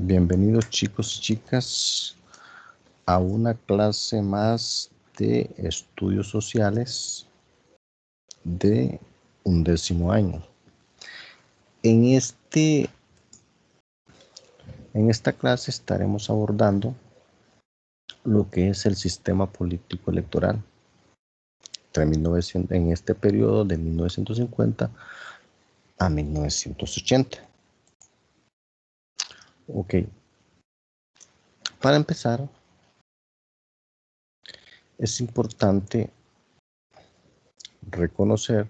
Bienvenidos chicos y chicas a una clase más de estudios sociales de 11º año. En esta clase estaremos abordando lo que es el sistema político electoral en este periodo de 1950 a 1980. Ok. Para empezar, es importante reconocer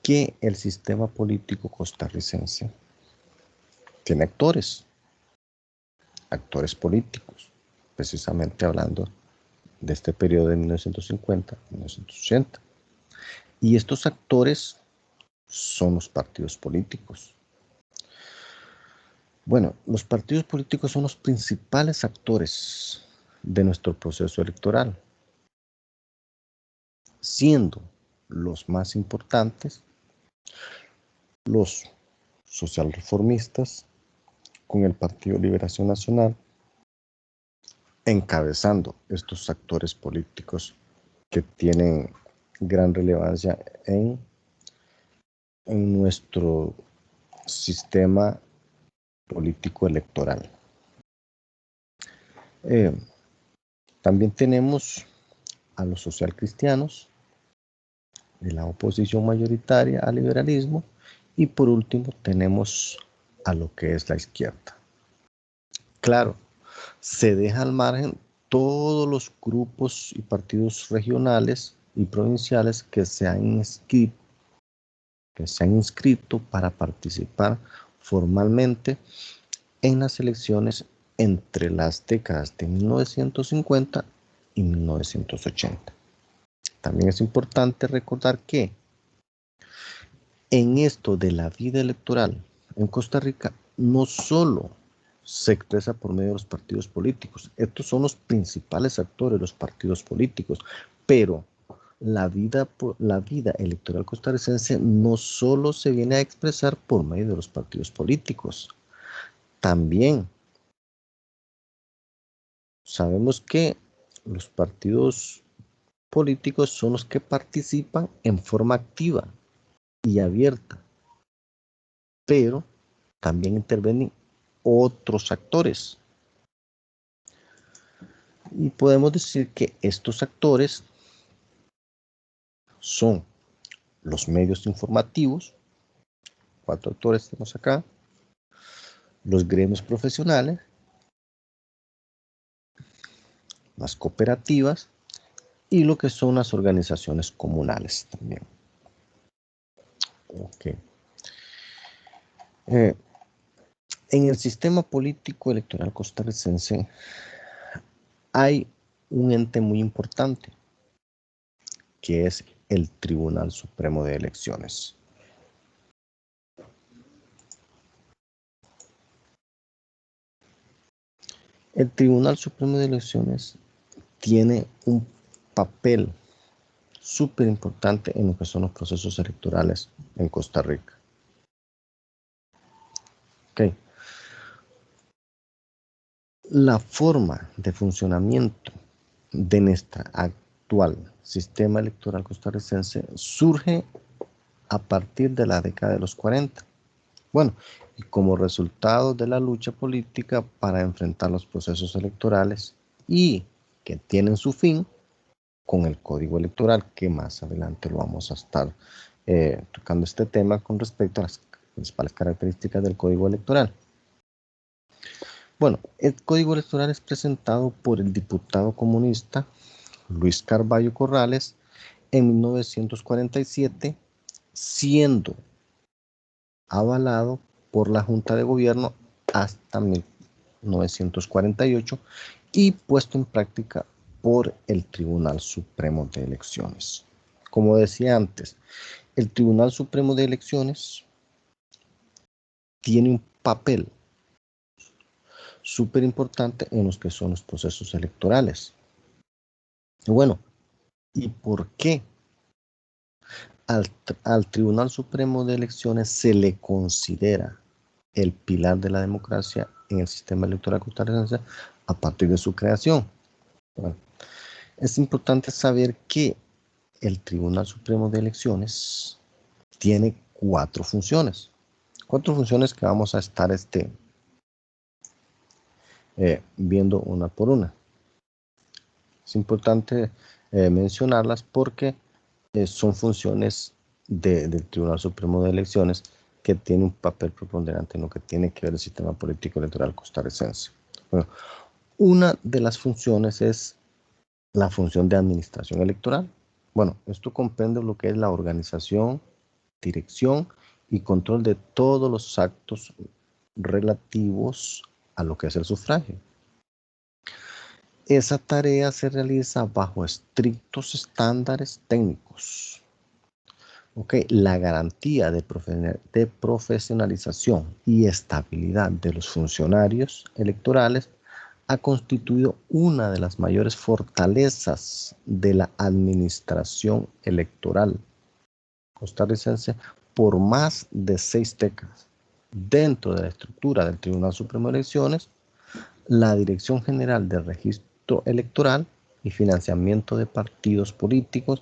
que el sistema político costarricense tiene actores políticos, precisamente hablando de este periodo de 1950 a 1980. Y estos actores son los partidos políticos. Bueno, los partidos políticos son los principales actores de nuestro proceso electoral, siendo los más importantes los socialreformistas, con el Partido Liberación Nacional encabezando estos actores políticos que tienen gran relevancia en nuestro sistema político electoral. También tenemos a los socialcristianos, de la oposición mayoritaria al liberalismo, y por último tenemos a lo que es la izquierda. Claro, se deja al margen todos los grupos y partidos regionales y provinciales que se han inscrito para participar formalmente en las elecciones entre las décadas de 1950 y 1980. También es importante recordar que en esto de la vida electoral en Costa Rica no solo se expresa por medio de los partidos políticos. Estos son los principales actores, los partidos políticos, pero la vida electoral costarricense no solo se viene a expresar por medio de los partidos políticos. También sabemos que los partidos políticos son los que participan en forma activa y abierta, pero también intervienen otros actores. Y podemos decir que estos actores son los medios informativos, 4 actores tenemos acá, los gremios profesionales, las cooperativas y lo que son las organizaciones comunales también. Okay. En el sistema político electoral costarricense hay un ente muy importante, que es el Tribunal Supremo de Elecciones. El Tribunal Supremo de Elecciones tiene un papel súper importante en lo que son los procesos electorales en Costa Rica. Okay. La forma de funcionamiento de nuestro actual sistema electoral costarricense surge a partir de la década de los 40. Bueno, y como resultado de la lucha política para enfrentar los procesos electorales y que tienen su fin con el Código Electoral, que más adelante lo vamos a estar tocando este tema con respecto a las principales características del Código Electoral. Bueno, el Código Electoral es presentado por el diputado comunista Luis Carvalho Corrales en 1947, siendo avalado por la Junta de Gobierno hasta 1948 y puesto en práctica por el Tribunal Supremo de Elecciones. Como decía antes, el Tribunal Supremo de Elecciones tiene un papel súper importante en los que son los procesos electorales. Bueno, ¿y por qué al Tribunal Supremo de Elecciones se le considera el pilar de la democracia en el sistema electoral costarricense a partir de su creación. Bueno, es importante saber que el Tribunal Supremo de Elecciones tiene cuatro funciones que vamos a estar viendo una por una. Es importante mencionarlas porque son funciones del Tribunal Supremo de Elecciones que tiene un papel preponderante en lo que tiene que ver el sistema político electoral costarricense. Bueno, una de las funciones es la función de administración electoral. Bueno, esto comprende lo que es la organización, dirección y control de todos los actos relativos a lo que es el sufragio. Esa tarea se realiza bajo estrictos estándares técnicos. Okay. La garantía de profesionalización y estabilidad de los funcionarios electorales ha constituido una de las mayores fortalezas de la administración electoral costarricense por más de 6 décadas. Dentro de la estructura del Tribunal Supremo de Elecciones, la Dirección General de Registro Electoral y Financiamiento de Partidos Políticos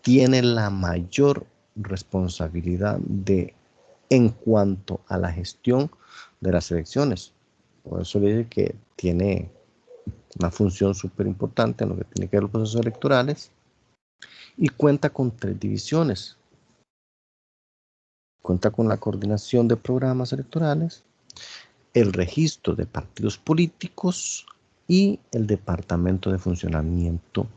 tiene la mayor responsabilidad en cuanto a la gestión de las elecciones. Por eso le digo que tiene una función súper importante en lo que tiene que ver los procesos electorales y cuenta con 3 divisiones. Cuenta con la coordinación de programas electorales, el registro de partidos políticos y el departamento de funcionamiento,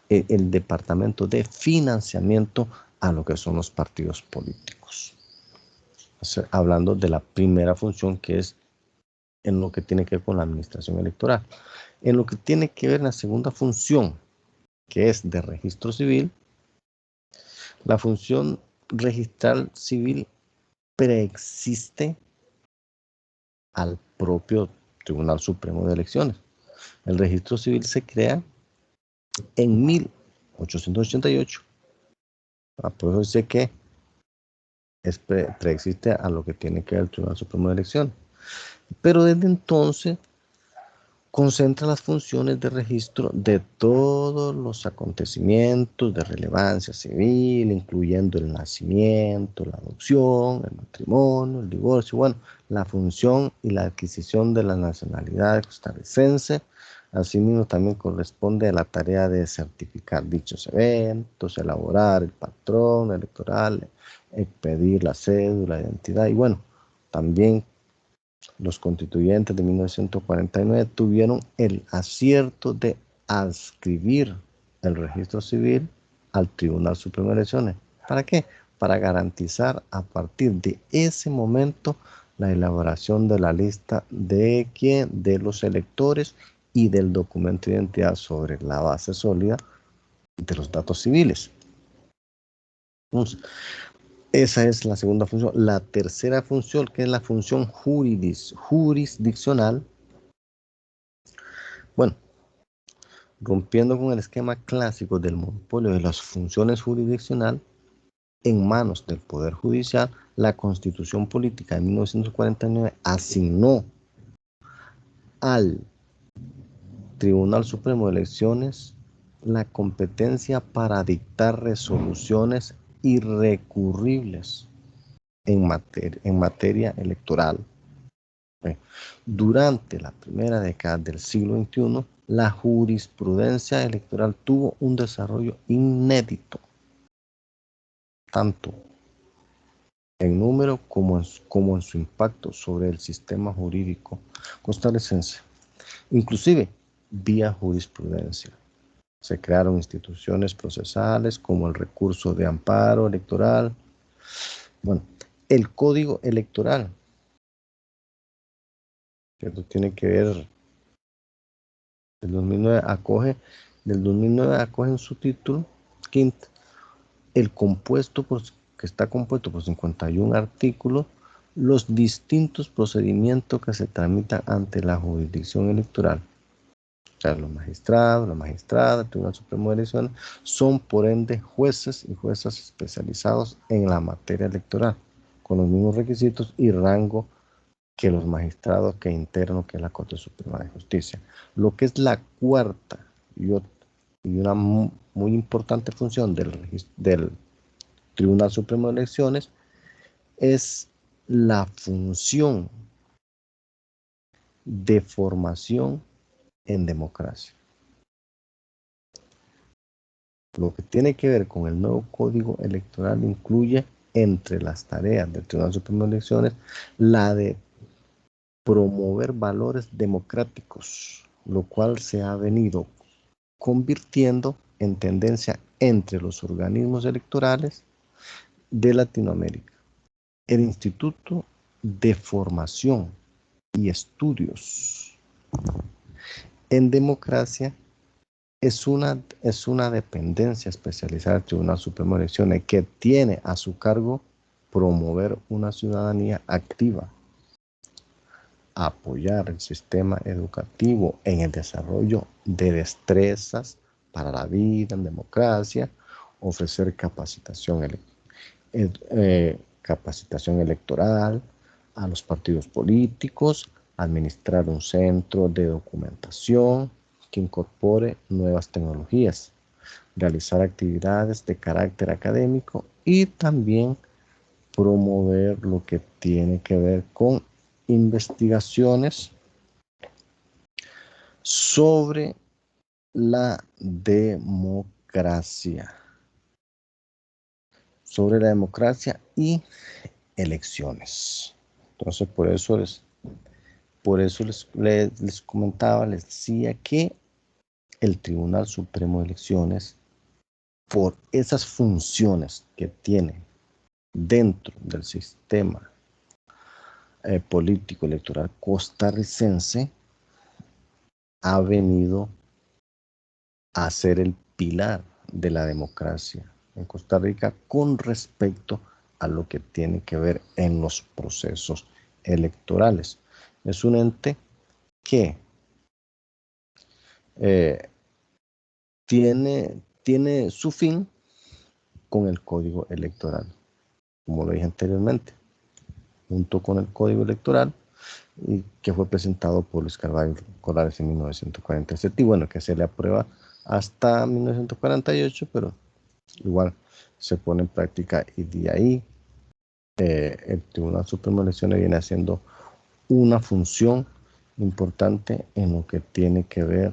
el departamento de financiamiento a lo que son los partidos políticos. O sea, hablando de la primera función, que es en lo que tiene que ver con la administración electoral. En lo que tiene que ver la segunda función, que es de registro civil, la función registral civil preexiste al propio Tribunal Supremo de Elecciones. El registro civil se crea en 1888. Por eso dice que preexiste a lo que tiene que ver el Tribunal Supremo de Elecciones. Pero desde entonces concentra las funciones de registro de todos los acontecimientos de relevancia civil, incluyendo el nacimiento, la adopción, el matrimonio, el divorcio, bueno, la función y la adquisición de la nacionalidad costarricense. Asimismo, también corresponde a la tarea de certificar dichos eventos, elaborar el patrón electoral, expedir la cédula de identidad y bueno, también los constituyentes de 1949 tuvieron el acierto de adscribir el registro civil al Tribunal Supremo de Elecciones. ¿Para qué? Para garantizar a partir de ese momento la elaboración de la lista de los electores y del documento de identidad sobre la base sólida de los datos civiles. Entonces, esa es la segunda función. La tercera función, que es la función jurisdiccional. Bueno, rompiendo con el esquema clásico del monopolio de las funciones jurisdiccional en manos del Poder Judicial, la Constitución Política de 1949 asignó al Tribunal Supremo de Elecciones la competencia para dictar resoluciones irrecurribles en materia electoral. Durante la primera década del siglo XXI, la jurisprudencia electoral tuvo un desarrollo inédito, tanto en número como en su impacto sobre el sistema jurídico costarricense. Inclusive, vía jurisprudencia. Se crearon instituciones procesales como el recurso de amparo electoral. Bueno, el Código Electoral, que esto tiene que ver, del 2009 acoge en su título quinto el compuesto que está compuesto por 51 artículos, los distintos procedimientos que se tramitan ante la jurisdicción electoral. O sea, los magistrados, la magistrada, el Tribunal Supremo de Elecciones, son por ende jueces y juezas especializados en la materia electoral, con los mismos requisitos y rango que los magistrados que integran lo que es la Corte Suprema de Justicia. Lo que es la cuarta y una muy importante función del Tribunal Supremo de Elecciones es la función de formación en democracia. Lo que tiene que ver con el nuevo Código Electoral incluye entre las tareas del Tribunal Supremo de Elecciones la de promover valores democráticos, lo cual se ha venido convirtiendo en tendencia entre los organismos electorales de Latinoamérica. El Instituto de Formación y Estudios en Democracia es una dependencia especializada del Tribunal Supremo de Elecciones que tiene a su cargo promover una ciudadanía activa, apoyar el sistema educativo en el desarrollo de destrezas para la vida en democracia, ofrecer capacitación electoral a los partidos políticos, administrar un centro de documentación que incorpore nuevas tecnologías, realizar actividades de carácter académico y también promover lo que tiene que ver con investigaciones sobre la democracia, y elecciones. Entonces, por eso les comentaba, les decía que el Tribunal Supremo de Elecciones, por esas funciones que tiene dentro del sistema político electoral costarricense, ha venido a ser el pilar de la democracia en Costa Rica con respecto a lo que tiene que ver en los procesos electorales. Es un ente que tiene su fin con el Código Electoral, como lo dije anteriormente, junto con el Código Electoral y que fue presentado por Luis Carvalho Corrales en 1947 y bueno, que se le aprueba hasta 1948, pero igual se pone en práctica y de ahí el Tribunal Supremo de Elecciones viene haciendo una función importante en lo que tiene que ver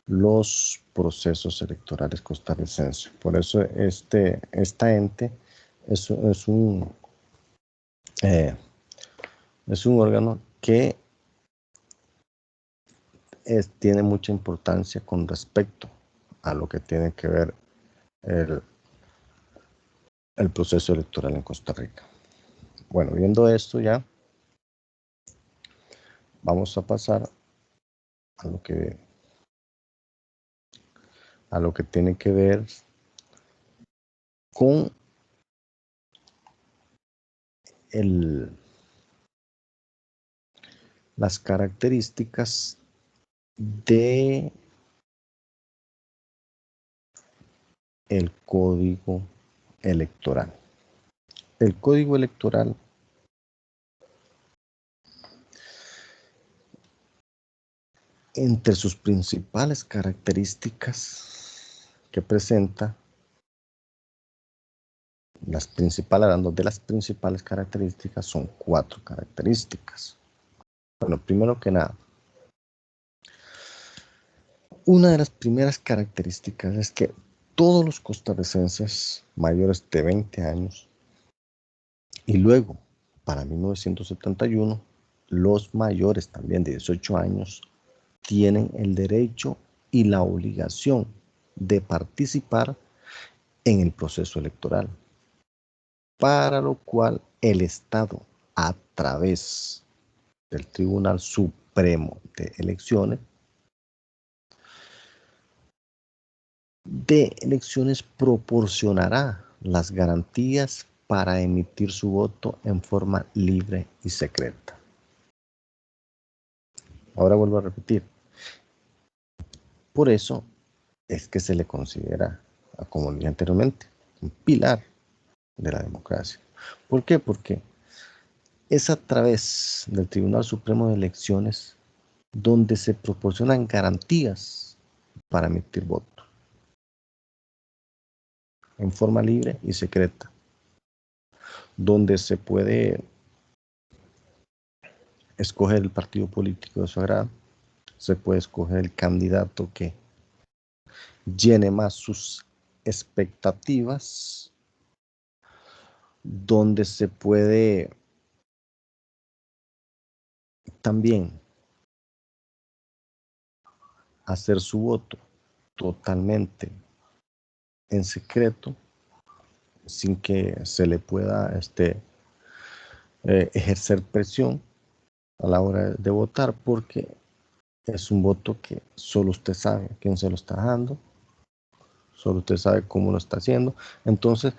los procesos electorales costarricenses. Por eso esta ente es un órgano que tiene mucha importancia con respecto a lo que tiene que ver el proceso electoral en Costa Rica. Bueno, viendo esto ya, vamos a pasar a lo que tiene que ver con las características de el código electoral. El código electoral entre sus principales características que presenta, hablando de las principales características, son 4 características. Bueno, primero que nada, una de las primeras características es que todos los costarricenses mayores de 20 años y luego, para 1971, los mayores también de 18 años tienen el derecho y la obligación de participar en el proceso electoral, para lo cual el Estado, a través del Tribunal Supremo de Elecciones, proporcionará las garantías para emitir su voto en forma libre y secreta. Ahora vuelvo a repetir. Por eso es que se le considera, como dije anteriormente, un pilar de la democracia. ¿Por qué? Porque es a través del Tribunal Supremo de Elecciones donde se proporcionan garantías para emitir voto en forma libre y secreta, donde se puede escoger el partido político de su agrado, se puede escoger el candidato que llene más sus expectativas, donde se puede también hacer su voto totalmente en secreto, sin que se le pueda ejercer presión a la hora de votar, porque es un voto que solo usted sabe a quién se lo está dando, solo usted sabe cómo lo está haciendo. Entonces,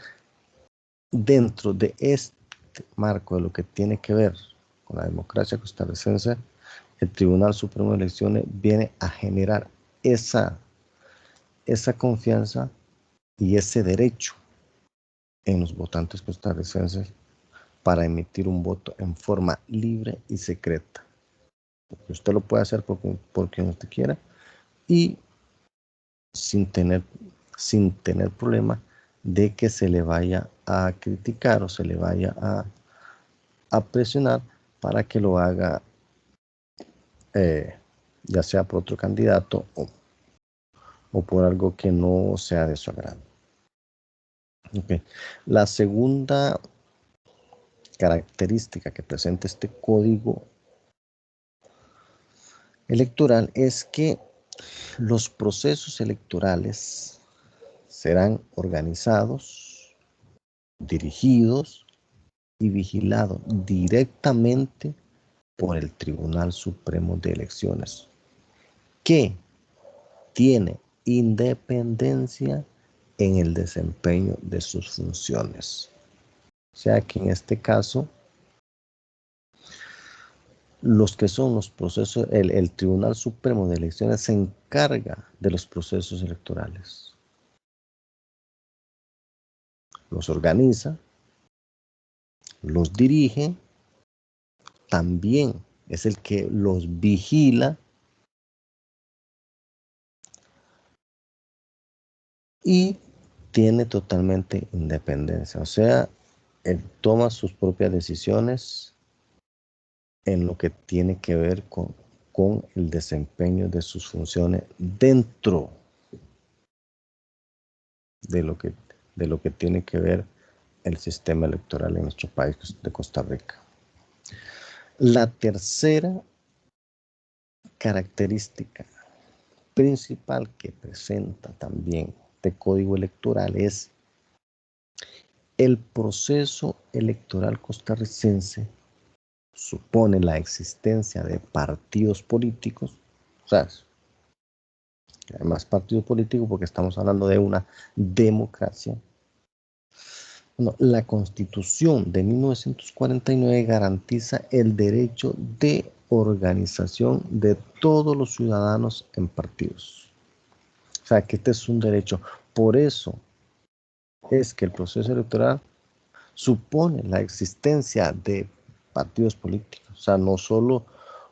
dentro de este marco de lo que tiene que ver con la democracia costarricense, el Tribunal Supremo de Elecciones viene a generar esa confianza y ese derecho en los votantes costarricenses para emitir un voto en forma libre y secreta. Usted lo puede hacer por quien usted quiera y sin tener problema de que se le vaya a criticar o se le vaya a presionar para que lo haga, ya sea por otro candidato o por algo que no sea de su agrado. Okay. La segunda característica que presenta este código electoral es que los procesos electorales serán organizados, dirigidos y vigilados directamente por el Tribunal Supremo de Elecciones, que tiene independencia en el desempeño de sus funciones. O sea que en este caso, los que son los procesos, el Tribunal Supremo de Elecciones se encarga de los procesos electorales. Los organiza, los dirige, también es el que los vigila y tiene totalmente independencia. O sea, él toma sus propias decisiones en lo que tiene que ver con el desempeño de sus funciones dentro de lo que tiene que ver el sistema electoral en nuestro país de Costa Rica. La tercera característica principal que presenta también este código electoral es el proceso electoral costarricense supone la existencia de partidos políticos, o sea, además partidos políticos porque estamos hablando de una democracia. Bueno, la Constitución de 1949 garantiza el derecho de organización de todos los ciudadanos en partidos. O sea, que este es un derecho. Por eso es que el proceso electoral supone la existencia de partidos políticos. O sea, no solo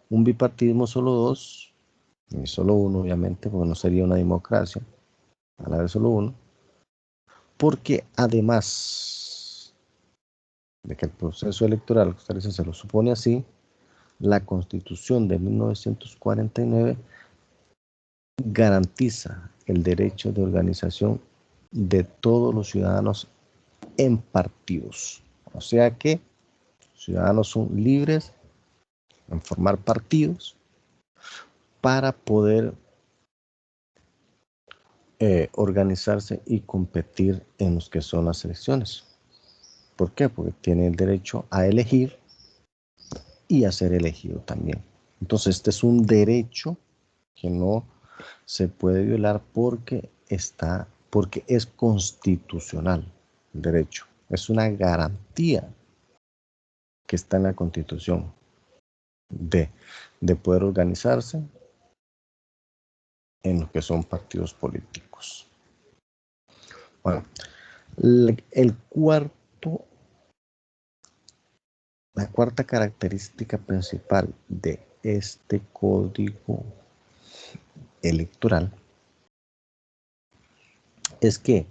un bipartidismo, solo dos, ni solo uno, obviamente, porque no sería una democracia, a la vez solo uno. Porque además de que el proceso electoral costarricense se lo supone así, la Constitución de 1949 garantiza el derecho de organización de todos los ciudadanos en partidos. O sea que los ciudadanos son libres en formar partidos para poder organizarse y competir en los que son las elecciones. ¿Por qué? Porque tiene el derecho a elegir y a ser elegido también. Entonces, este es un derecho que no se puede violar porque es constitucional el derecho. Es una garantía que está en la Constitución de poder organizarse en lo que son partidos políticos. Bueno, el cuarto La cuarta característica principal de este código electoral es que,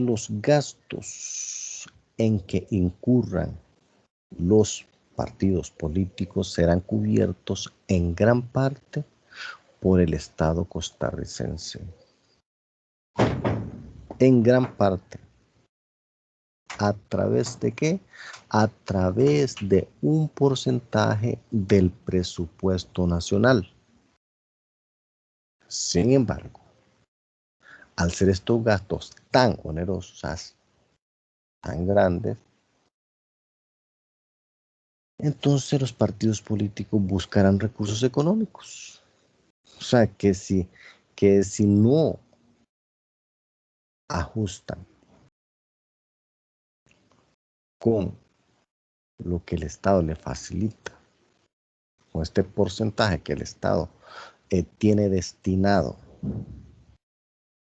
los gastos en que incurran los partidos políticos serán cubiertos en gran parte por el Estado costarricense. En gran parte. ¿A través de qué? A través de un porcentaje del presupuesto nacional. Sin embargo, al ser estos gastos tan onerosos, tan grandes, entonces los partidos políticos buscarán recursos económicos. O sea, que si no ajustan con lo que el Estado le facilita, con este porcentaje que el Estado tiene destinado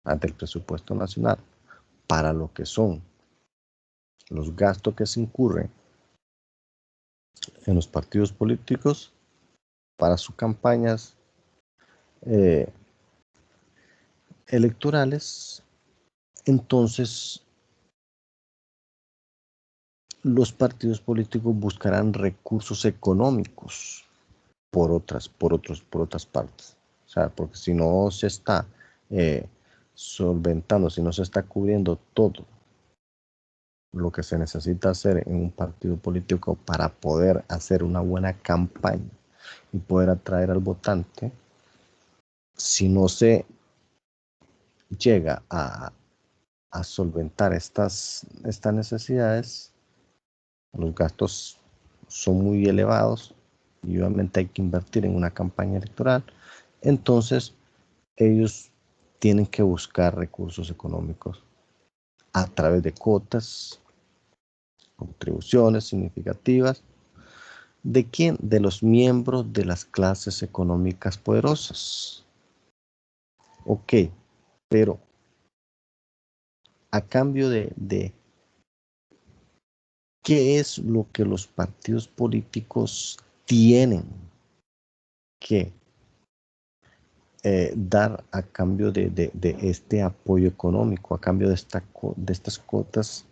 ante el presupuesto nacional para lo que son los gastos que se incurren en los partidos políticos para sus campañas electorales, entonces los partidos políticos buscarán recursos económicos por otras partes. O sea, porque si no se está solventando, si no se está cubriendo todo lo que se necesita hacer en un partido político para poder hacer una buena campaña y poder atraer al votante, si no se llega a solventar estas necesidades, los gastos son muy elevados y obviamente hay que invertir en una campaña electoral, entonces ellos tienen que buscar recursos económicos a través de cuotas, contribuciones significativas. ¿De quién? De los miembros de las clases económicas poderosas. Ok, pero a cambio de ¿qué es lo que los partidos políticos tienen que dar a cambio de este apoyo económico, a cambio de estas cuotas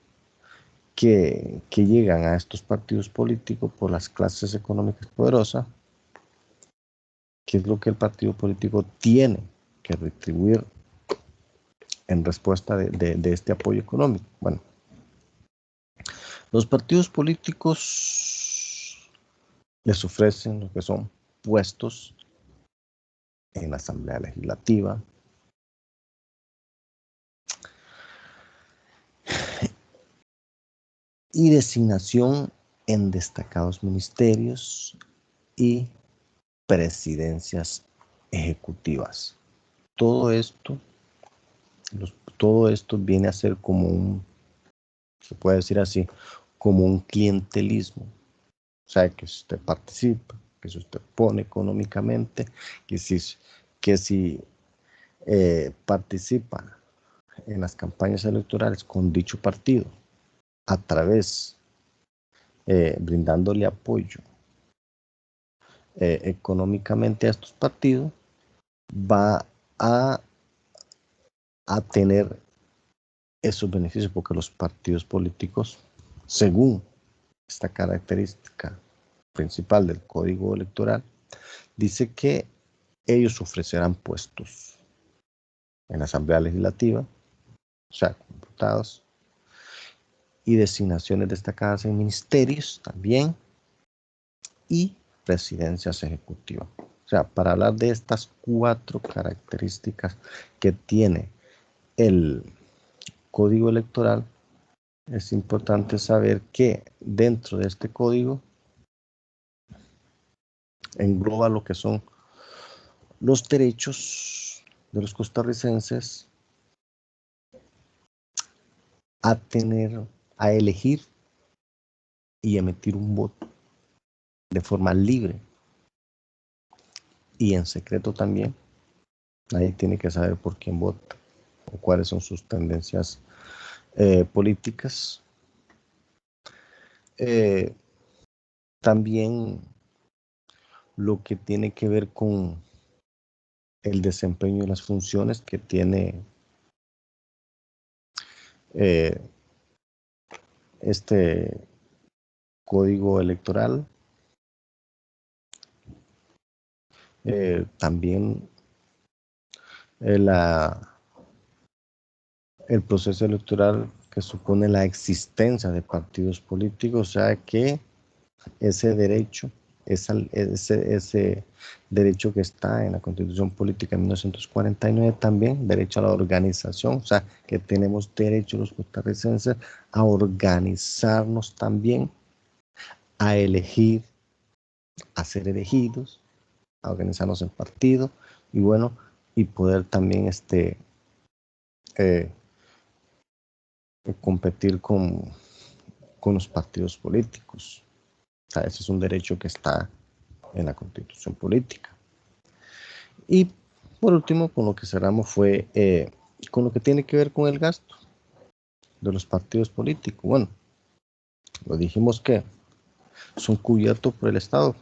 que llegan a estos partidos políticos por las clases económicas poderosas? ¿Qué es lo que el partido político tiene que retribuir en respuesta de este apoyo económico? Bueno, los partidos políticos les ofrecen lo que son puestos en la Asamblea Legislativa, y designación en destacados ministerios y presidencias ejecutivas. Todo esto viene a ser como se puede decir así, como un clientelismo. O sea, que si usted participa, que si usted pone económicamente, que si participa en las campañas electorales con dicho partido, a través, brindándole apoyo económicamente a estos partidos, va a tener esos beneficios, porque los partidos políticos, según esta característica principal del Código Electoral, dice que ellos ofrecerán puestos en la Asamblea Legislativa, o sea, diputados, y designaciones destacadas en ministerios también, y presidencias ejecutivas. O sea, para hablar de estas 4 características que tiene el Código Electoral, es importante saber que dentro de este código engloba lo que son los derechos de los costarricenses a elegir y emitir un voto de forma libre y en secreto también. Nadie tiene que saber por quién vota o cuáles son sus tendencias políticas. también lo que tiene que ver con el desempeño de las funciones que tiene este código electoral. También el proceso electoral que supone la existencia de partidos políticos, o sea que ese derecho, ese derecho que está en la Constitución Política de 1949 también, derecho a la organización, o sea que tenemos derecho los costarricenses a organizarnos también, a elegir, a ser elegidos, a organizarnos en partido y bueno, y poder también competir con los partidos políticos. O sea, ese es un derecho que está en la Constitución Política. Y por último, con lo que cerramos fue con lo que tiene que ver con el gasto de los partidos políticos. Bueno, lo dijimos que son cubiertos por el Estado,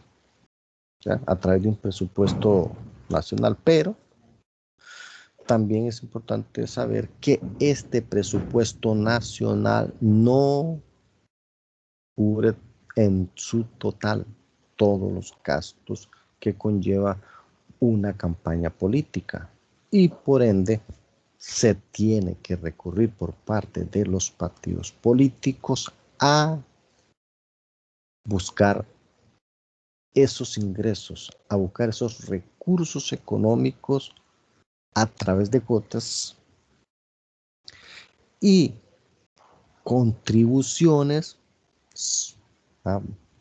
¿ya? A través de un presupuesto nacional, pero también es importante saber que este presupuesto nacional no cubre en su total todos los gastos que conlleva una campaña política y por ende se tiene que recurrir por parte de los partidos políticos a buscar esos ingresos, a buscar esos recursos económicos a través de cuotas y contribuciones,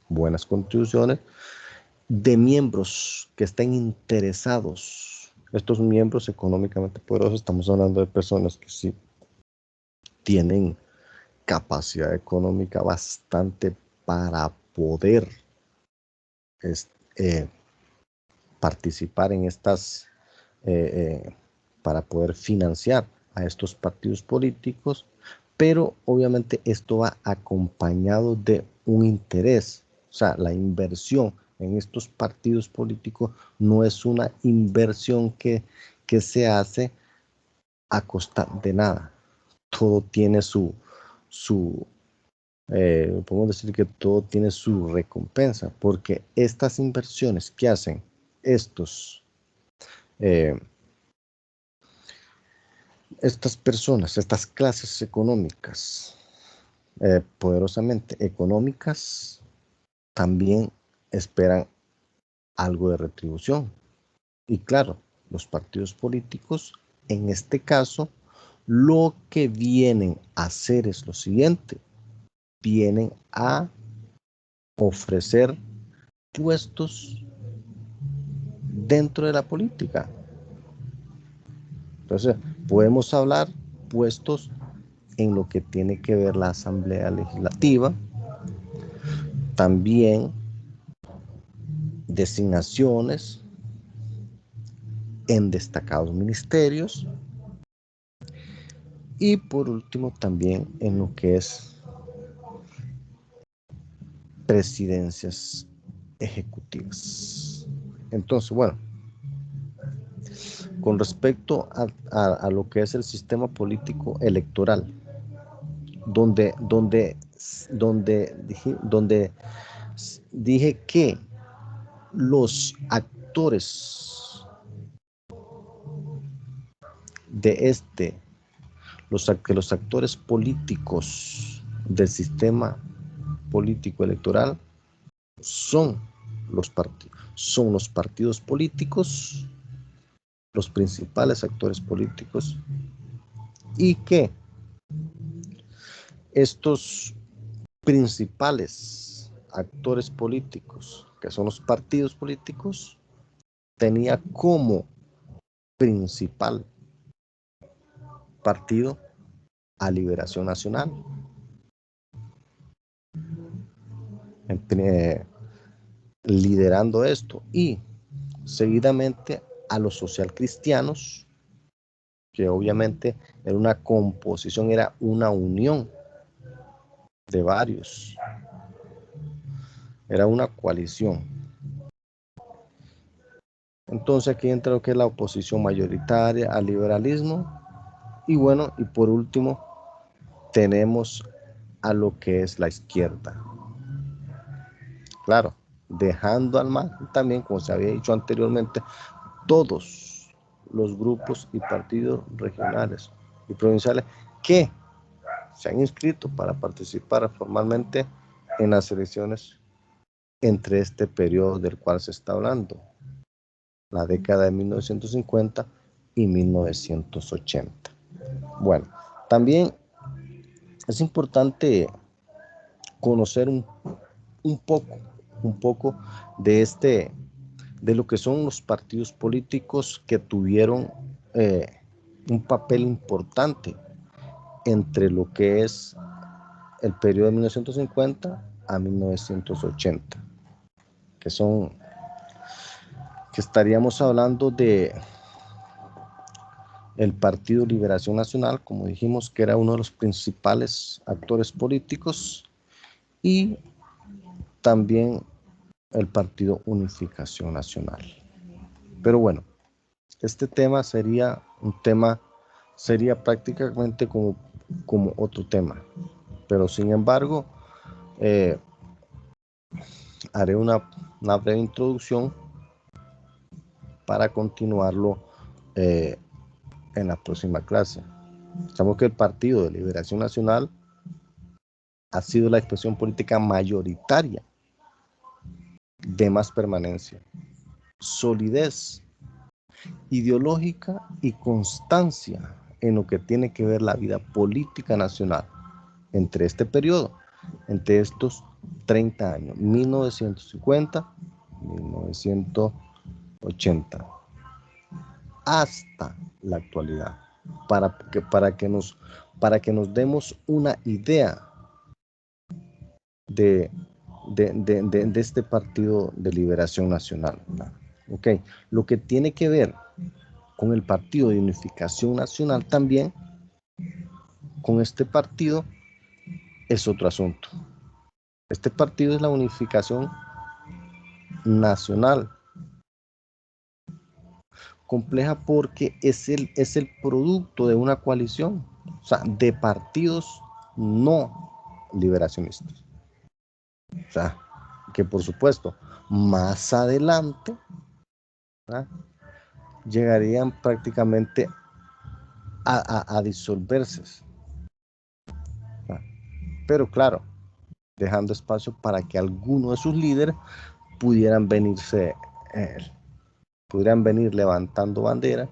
buenas contribuciones de miembros que estén interesados. Estos miembros económicamente poderosos, estamos hablando de personas que sí tienen capacidad económica bastante para poder participar en estas, para poder financiar a estos partidos políticos, pero obviamente esto va acompañado de un interés, o sea, la inversión en estos partidos políticos no es una inversión que se hace a costa de nada. Todo tiene podemos decir que todo tiene su recompensa, porque estas inversiones que hacen estas personas, estas clases económicas, poderosamente económicas, también esperan algo de retribución. Y claro, los partidos políticos, en este caso, lo que vienen a hacer es lo siguiente: vienen a ofrecer puestos dentro de la política. Entonces, podemos hablar puestos en lo que tiene que ver la Asamblea Legislativa, también designaciones en destacados ministerios y por último también en lo que es presidencias ejecutivas. Entonces, bueno, con respecto a lo que es el sistema político electoral, donde dije que los actores de los actores políticos del sistema político electoral son los partidos políticos, los principales actores políticos, y que estos principales actores políticos, que son los partidos políticos, tenía como principal partido a Liberación Nacional, liderando esto, y seguidamente a los socialcristianos, que obviamente era una composición, era una unión de varios era una coalición. Entonces aquí entra lo que es la oposición mayoritaria al liberalismo. Y bueno, y por último, tenemos a lo que es la izquierda. Claro, dejando al margen también, como se había dicho anteriormente, todos los grupos y partidos regionales y provinciales que se han inscrito para participar formalmente en las elecciones entre este periodo del cual se está hablando, la década de 1950 y 1980. Bueno, también es importante conocer un poco de lo que son los partidos políticos que tuvieron un papel importante entre lo que es el periodo de 1950 a 1980, que estaríamos hablando de el Partido Liberación Nacional, como dijimos, que era uno de los principales actores políticos, y también el Partido Unificación Nacional. Pero bueno, este tema sería prácticamente como otro tema, pero sin embargo haré una breve introducción para continuarlo en la próxima clase. Sabemos que el Partido de Liberación Nacional ha sido la expresión política mayoritaria de más permanencia, solidez ideológica y constancia en lo que tiene que ver la vida política nacional entre este periodo, entre estos 30 años, 1950, 1980, hasta la actualidad, para que nos demos una idea de este Partido de Liberación Nacional. ¿Ok? Lo que tiene que ver con el Partido de Unificación Nacional también, con este partido, es otro asunto. Este partido es la unificación nacional, compleja porque es el producto de una coalición, o sea, de partidos no liberacionistas. O sea, que por supuesto, más adelante, ¿verdad?, llegarían prácticamente a disolverse. ¿Verdad? Pero claro, dejando espacio para que alguno de sus líderes pudieran venir levantando bandera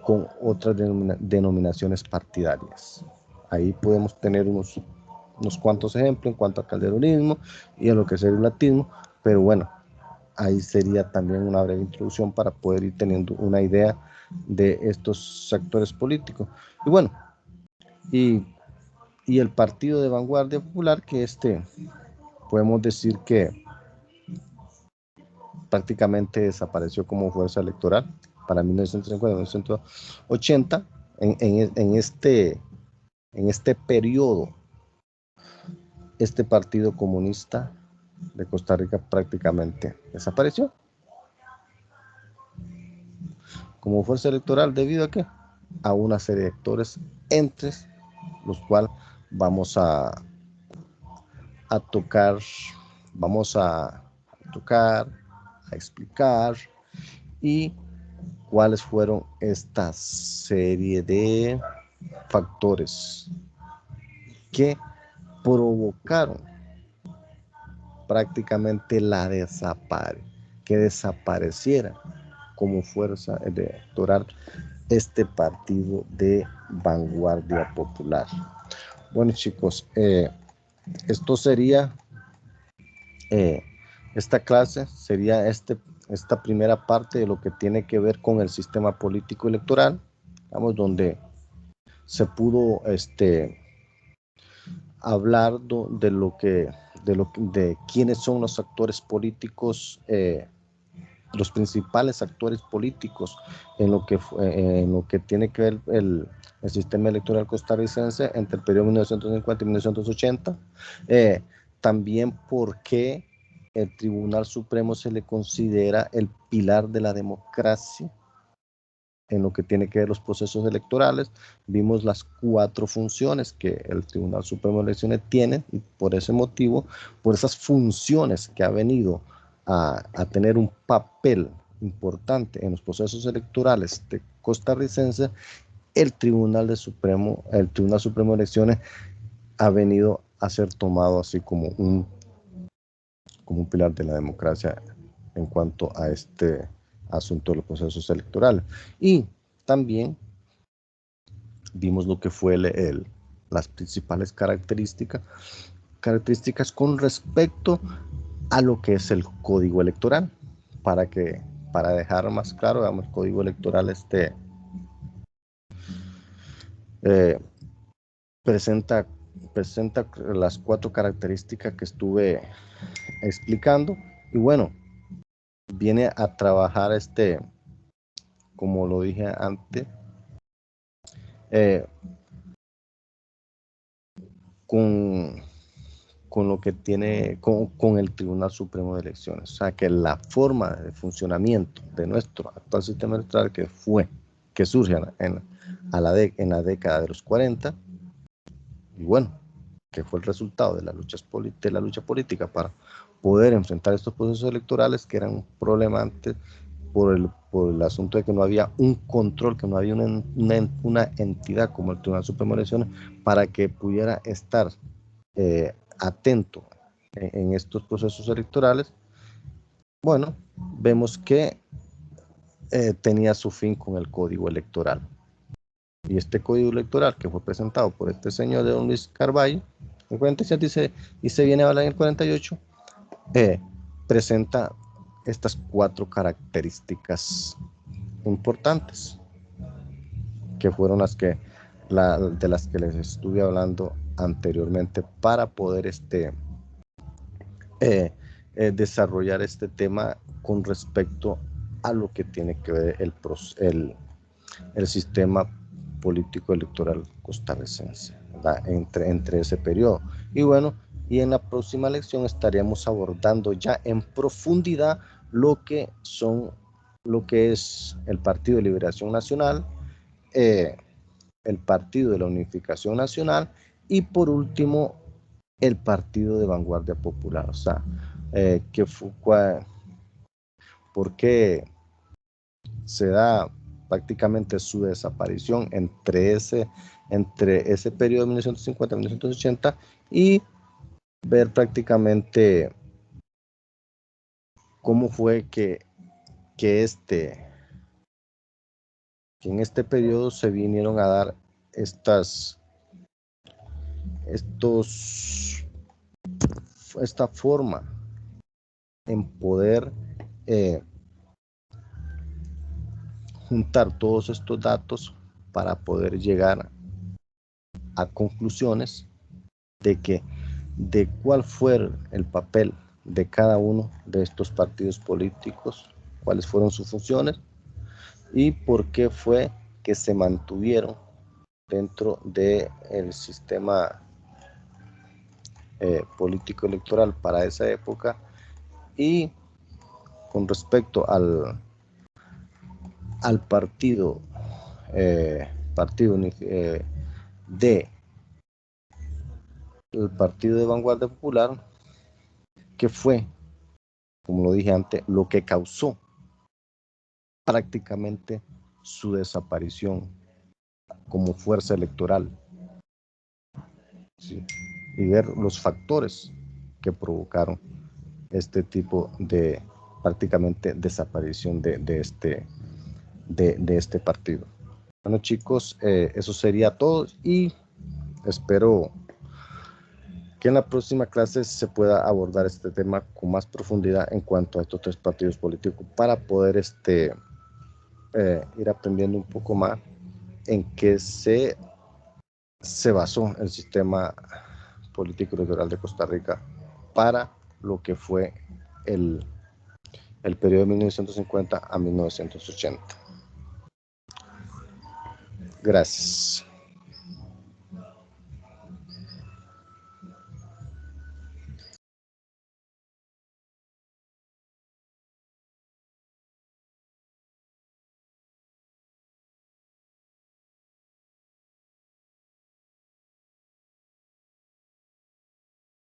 con otras denominaciones partidarias. Ahí podemos tener unos cuantos ejemplos en cuanto a calderonismo y a lo que es el latismo, pero bueno, ahí sería también una breve introducción para poder ir teniendo una idea de estos sectores políticos. Y bueno, y el Partido de Vanguardia Popular, que podemos decir que prácticamente desapareció como fuerza electoral para 1950-1980. En este periodo, este Partido Comunista de Costa Rica prácticamente desapareció como fuerza electoral. ¿Debido a qué? A una serie de actores, entre los cuales vamos a tocar, a explicar, y cuáles fueron esta serie de factores que provocaron prácticamente que desapareciera como fuerza electoral este Partido de Vanguardia Popular. Bueno, chicos, esto sería esta clase, sería esta primera parte de lo que tiene que ver con el sistema político electoral, digamos, donde se pudo hablar de quiénes son los actores políticos, los principales actores políticos en lo que tiene que ver el sistema electoral costarricense entre el periodo 1950 y 1980. También por qué el Tribunal Supremo se le considera el pilar de la democracia en lo que tiene que ver los procesos electorales. Vimos las 4 funciones que el Tribunal Supremo de Elecciones tiene, y por ese motivo, por esas funciones que ha venido a tener un papel importante en los procesos electorales de costarricense, el Tribunal Supremo de Elecciones ha venido a ser tomado así como un pilar de la democracia en cuanto a este asunto de los procesos electorales. Y también vimos lo que fue las principales características con respecto a lo que es el código electoral. Para dejar más claro, digamos, el código electoral presenta las 4 características que estuve explicando, y bueno, viene a trabajar como lo dije antes, con lo que tiene con el Tribunal Supremo de Elecciones. O sea, que la forma de funcionamiento de nuestro actual sistema electoral que surge en la década de los 40, y bueno, que fue el resultado de la lucha política para poder enfrentar estos procesos electorales, que eran un problema antes por el asunto de que no había un control, que no había una entidad como el Tribunal Supremo de Elecciones para que pudiera estar atento en estos procesos electorales. Bueno, vemos que tenía su fin con el Código Electoral. Y este Código Electoral, que fue presentado por este señor de don Luis Carvalho en 47 y se viene a hablar en el 48, presenta estas 4 características importantes, que fueron de las que les estuve hablando anteriormente, para poder desarrollar este tema con respecto a lo que tiene que ver el sistema político electoral costarricense, entre ese periodo. Y bueno, y en la próxima lección estaríamos abordando ya en profundidad lo que es el Partido de Liberación Nacional, el Partido de la Unificación Nacional, y por último el Partido de Vanguardia Popular. O sea, ¿por qué se da prácticamente su desaparición entre ese periodo de 1950 a 1980, y ver prácticamente cómo fue que en este periodo se vinieron a dar esta forma en poder juntar todos estos datos para poder llegar a conclusiones de cuál fue el papel de cada uno de estos partidos políticos, cuáles fueron sus funciones y por qué fue que se mantuvieron dentro del sistema político electoral para esa época. Y con respecto al partido el Partido de Vanguardia Popular, que fue, como lo dije antes, lo que causó prácticamente su desaparición como fuerza electoral, ¿sí? Y ver los factores que provocaron este tipo de prácticamente desaparición de este partido. Bueno, chicos, eso sería todo, y espero que en la próxima clase se pueda abordar este tema con más profundidad en cuanto a estos 3 partidos políticos, para poder ir aprendiendo un poco más en qué se basó el sistema político electoral de Costa Rica para lo que fue el periodo de 1950 a 1980. Gracias.